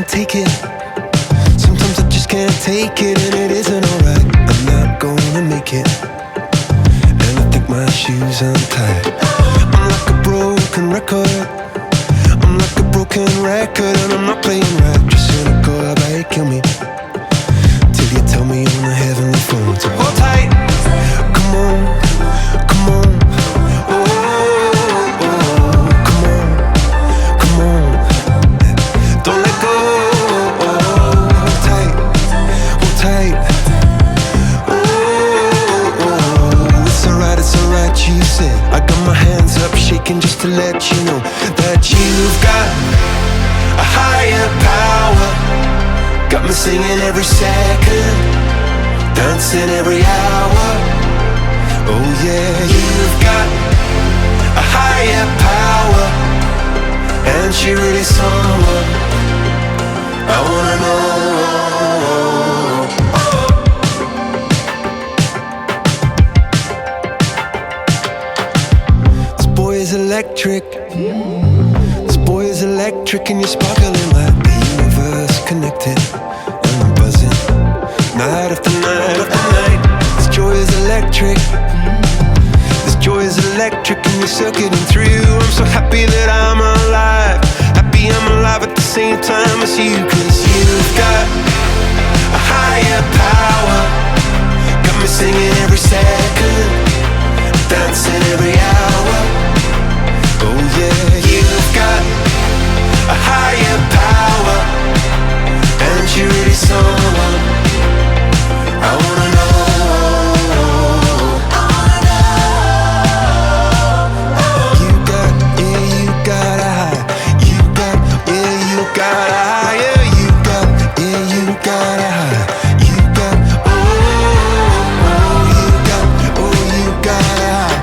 can't take it. Sometimes I just can't take it, and it isn't alright. I'm not gonna make it, and I think my shoes untied. I'm like a broken record. I'm like a broken record, and I'm not playing right. Just cynical, I bet kill me till you tell me on the heavenly phone to hold tight. Come on, come on. Oh, oh, oh. Come on, come on. Don't let go. Oh, hold tight, hold tight. Oh, oh, it's alright, you said. I got my hands up shaking just to let you know that you've got a higher power. Got me singing every second, dancing every hour. Oh yeah, you've got a higher power, and she really someone I wanna know. This boy is electric. This boy is electric, and you're sparkling like the universe connected. And I'm buzzing night after night after night. This joy is electric. This joy is electric, and you're circuiting through. I'm so happy that I'm alive. Happy I'm alive at the same time as you. 'Cause you've got a higher power. Got me singing every second, dancing every hour. Oh yeah, you've got a higher power, and you're really someone I wanna know. You got, yeah, you got a high. You got, yeah, you got a higher. You got, yeah, you got a high. You got, oh, oh, you got, oh, you got a high.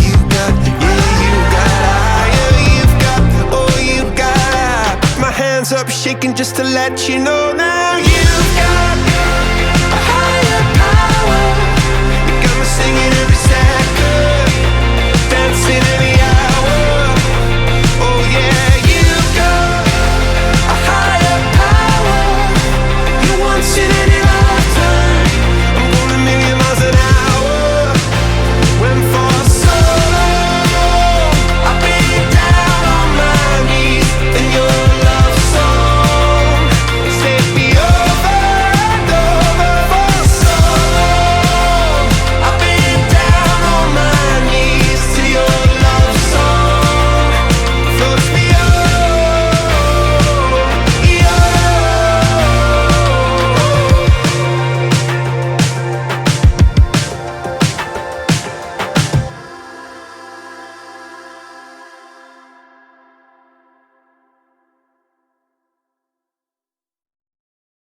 You got, yeah, you got a higher. You've got, oh, you got a high. My hands up shaking just to let you know now. You've got a higher power. You got me singing every second, dancing every